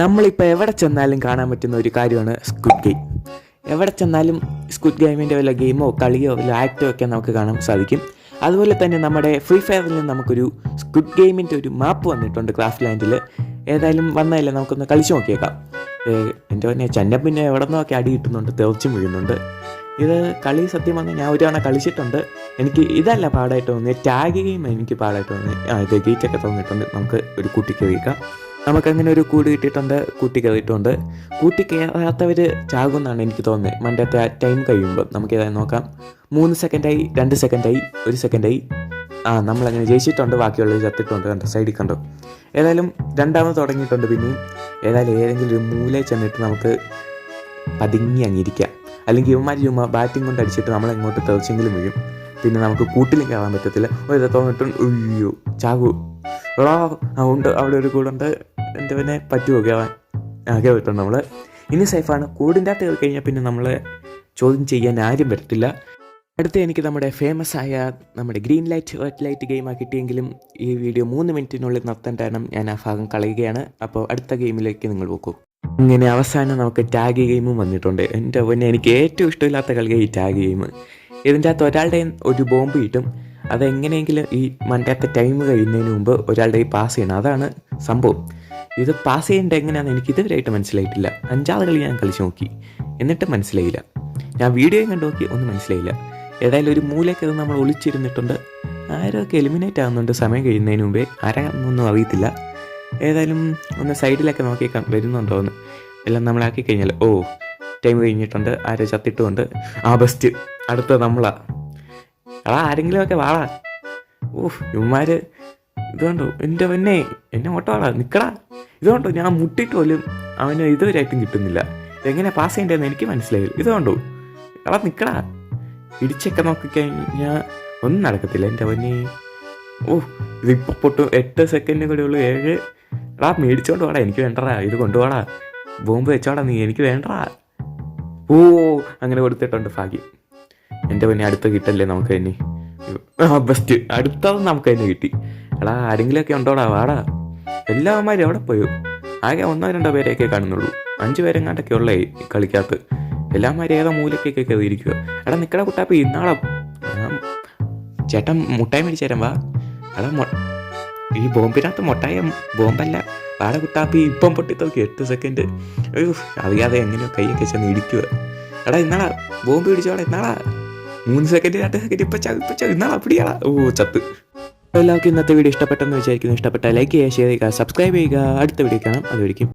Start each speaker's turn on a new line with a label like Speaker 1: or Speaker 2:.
Speaker 1: നമ്മളിപ്പോൾ എവിടെ ചെന്നാലും കാണാൻ പറ്റുന്ന ഒരു കാര്യമാണ് സ്ക്വിഡ് ഗെയിം. എവിടെ ചെന്നാലും സ്ക്വിഡ് ഗെയിമിൻ്റെ വല്ല ഗെയിമോ കളിയോ വല്ല ആക്റ്റോ ഒക്കെ നമുക്ക് കാണാൻ സാധിക്കും. അതുപോലെ തന്നെ നമ്മുടെ ഫ്രീ ഫയറിൽ നമുക്കൊരു സ്ക്വിഡ് ഗെയിമിൻ്റെ ഒരു മാപ്പ് വന്നിട്ടുണ്ട് ക്രാഫ്റ്റ് ലാൻഡിൽ. ഏതായാലും വന്നതല്ലേ, നമുക്കൊന്ന് കളിച്ചു നോക്കിയേക്കാം. എൻ്റെ തന്നെ ചെന്ന പിന്നെ എവിടെ നിന്നൊക്കെ അടി കിട്ടുന്നുണ്ട്, തെറിച്ചും വീഴുന്നുണ്ട്. ഇത് കളി സത്യം പറഞ്ഞാൽ ഞാൻ ഒരു തവണ കളിച്ചിട്ടുണ്ട്. എനിക്ക് ഇതല്ല പാടായിട്ട് തോന്നിയത്, ടാഗ് ഗെയിം എനിക്ക് പാടായിട്ട് തോന്നി. ഇത് ഗേറ്റൊക്കെ തോന്നിയിട്ടുണ്ട്. നമുക്ക് ഒരു കുട്ടിക്ക് വയ്ക്കാം. നമുക്കങ്ങനെ ഒരു കൂട് കിട്ടിയിട്ടുണ്ട്, കൂട്ടി കയറിയിട്ടുണ്ട്. കൂട്ടി കയറാത്തവർ ചാകുമെന്നാണ് എനിക്ക് തോന്നുന്നത്. മണ്ടത്തെ ആ ടൈം കഴിയുമ്പോൾ നമുക്ക് ഏതായാലും നോക്കാം. 3 സെക്കൻഡായി, 2 സെക്കൻഡായി, 1 സെക്കൻഡായി. നമ്മളങ്ങനെ ജയിച്ചിട്ടുണ്ട്. ബാക്കിയുള്ളത് ചത്തിട്ടുണ്ട്. കണ്ടോ, സൈഡിൽ കണ്ടോ. ഏതായാലും രണ്ടാമത് തുടങ്ങിയിട്ടുണ്ട്. പിന്നെയും ഏതെങ്കിലും ഒരു മൂലയിൽ ചെന്നിട്ട് നമുക്ക് പതുങ്ങി അങ്ങിരിക്കാം. അല്ലെങ്കിൽ ഇവന്മാർ ചുമ്മാ ബാറ്റിംഗ് കൊണ്ട് അടിച്ചിട്ട് നമ്മളെങ്ങോട്ട് തെറിച്ചെങ്കിലും വീഴും. പിന്നെ നമുക്ക് കൂട്ടിലും കയറാൻ പറ്റത്തില്ല. ഒരു തോന്നിട്ടുണ്ട്, അയ്യോ ചാകൂ ഉണ്ട്. അവിടെ ഒരു കൂടുണ്ട്. എൻ്റെ പിന്നെ പറ്റുമോ കയറാൻ? കയറിയിട്ടുണ്ട് നമ്മൾ. ഇനി സേഫാണ്. കൂടിൻ്റെ അകത്ത് കയറി കഴിഞ്ഞാൽ പിന്നെ നമ്മളെ ചോദ്യം ചെയ്യാൻ ആരും പറ്റത്തില്ല. അടുത്ത എനിക്ക് നമ്മുടെ ഫേമസ് ആയ നമ്മുടെ ഗ്രീൻ ലൈറ്റ് റെഡ് ലൈറ്റ് ഗെയിമാണ് കിട്ടിയെങ്കിലും ഈ വീഡിയോ 3 മിനിറ്റിനുള്ളിൽ നിർത്തേണ്ട കാരണം ഞാൻ ആ ഭാഗം കളയുകയാണ്. അപ്പോൾ അടുത്ത ഗെയിമിലേക്ക് നിങ്ങൾ പോക്കൂ. ഇങ്ങനെ അവസാനം നമുക്ക് ടാഗ് ഗെയിമും വന്നിട്ടുണ്ട്. എൻ്റെ പിന്നെ എനിക്ക് ഏറ്റവും ഇഷ്ടമില്ലാത്ത കളിയാണ് ഈ ടാഗ് ഗെയിം. ഇതിൻ്റെ അകത്ത് ഒരാളുടെ ഒരു ബോംബ് കിട്ടും. അതെങ്ങനെയെങ്കിലും ഈ മണ്ടത്തെ ടൈം കഴിയുന്നതിന് മുമ്പ് ഒരാളുടെ ഈ പാസ് ചെയ്യണം. അതാണ് സംഭവം. ഇത് പാസ് ചെയ്യേണ്ടത് എങ്ങനെയാണെന്ന് എനിക്ക് ഇതുവരെയായിട്ട് മനസ്സിലായിട്ടില്ല. 5 കളി ഞാൻ കളിച്ച് നോക്കി, എന്നിട്ടും മനസ്സിലായില്ല. ഞാൻ വീഡിയോയും കണ്ടു നോക്കി, ഒന്നും മനസ്സിലായില്ല. ഏതായാലും ഒരു മൂലയ്ക്ക് അത് നമ്മൾ ഒളിച്ചിരുന്നിട്ടുണ്ട്. ആരൊക്കെ എലിമിനേറ്റ് ആകുന്നുണ്ട് സമയം കഴിയുന്നതിന് മുമ്പേ. ആരാന്നൊന്നും അറിയത്തില്ല. ഏതായാലും ഒന്ന് സൈഡിലൊക്കെ നോക്കിയേക്കാം വരുന്നുണ്ടോ എന്ന്. എല്ലാം നമ്മളാക്കി കഴിഞ്ഞാൽ ടൈം കഴിഞ്ഞിട്ടുണ്ട്. ആരോ ചത്തിട്ടുമുണ്ട്. ബെസ്റ്റ്. അടുത്ത നമ്മളാ. ആരെങ്കിലുമൊക്കെ വാളാ. ഇവന്മാർ ഇതുകൊണ്ടോ എൻ്റെ പൊന്നെ, എന്നെ ഓട്ടോളാ നിൽക്കടാ. ഇതുകൊണ്ടോ ഞാൻ മുട്ടിട്ട് പോലും അവന് ഇതുവരെയായിട്ടും കിട്ടുന്നില്ല. എങ്ങനെ പാസ് ചെയ്യേണ്ടതെന്ന് എനിക്ക് മനസ്സിലായില്ല. ഇതുകൊണ്ടോ നിൽക്കടാ. ഇടിച്ചൊക്കെ നോക്കിക്കഴിഞ്ഞാൽ ഒന്നും നടക്കത്തില്ല. എൻ്റെ പൊന്നെ, ഇതിപ്പോൾ പൊട്ടും. 8 സെക്കൻഡ് കൂടെ ഉള്ളൂ. 7. മേടിച്ചോണ്ട് വാടാ, എനിക്ക് വേണ്ടടാ. ഇത് കൊണ്ടുപോടാ, ബോംബ് വെച്ചോടാ നീ, എനിക്ക് വേണ്ടടാ. അങ്ങനെ കൊടുത്തിട്ടുണ്ട്. ഭാഗ്യം. എൻ്റെ പിന്നെ അടുത്ത കിട്ടല്ലേ നമുക്ക് തന്നെ. ബെസ്റ്റ്. അടുത്തത് നമുക്ക് തന്നെ കിട്ടി. ആരെങ്കിലുമൊക്കെ ഉണ്ടോടാ, വാടാ. എല്ലാവന്മാരും എവിടെ പോയോ? ആകെ 1-2 പേരെയൊക്കെ കാണുന്നുള്ളൂ. 5 പേരെങ്ങാണ്ടൊക്കെ ഉള്ളേ കളിക്കകത്ത്. എല്ലാവന്മാരും ഏതോ മൂലക്കൊക്കെ കയറിയിരിക്കുക. നിക്കടാ കുട്ടാപ്പി, ഇന്നാളെ ചേട്ടൻ മുട്ടായി മേടിച്ചു തരാം, വാ. ഈ ബോംബിനകത്ത് മുട്ടായ ബോംബല്ല, വാട കുട്ടാപ്പി. ഇപ്പം പൊട്ടിത്തോക്കി 8 സെക്കൻഡ്. അറിയാതെ എങ്ങനെയോ കൈയൊക്കെ ചെന്ന് ഇടിക്കുക. ഇന്നാളാ ബോംബ് പിടിച്ചോളാം. ഇന്നാളാ 3 second, 2 second. ഇപ്പം ഇന്നാളാ പിടിയാളാ. ചത്ത്. എല്ലാവർക്കും ഇന്നത്തെ വീഡിയോ ഇഷ്ടപ്പെട്ടെന്ന് വിചാരിക്കുന്നു. ഇഷ്ടപ്പെട്ടാൽ ലൈക്ക് ചെയ്യുക, ഷെയർ ചെയ്യുക, സബ്സ്ക്രൈബ് ചെയ്യുക. അടുത്ത വീഡിയോ കാണാം. അതുവരെയും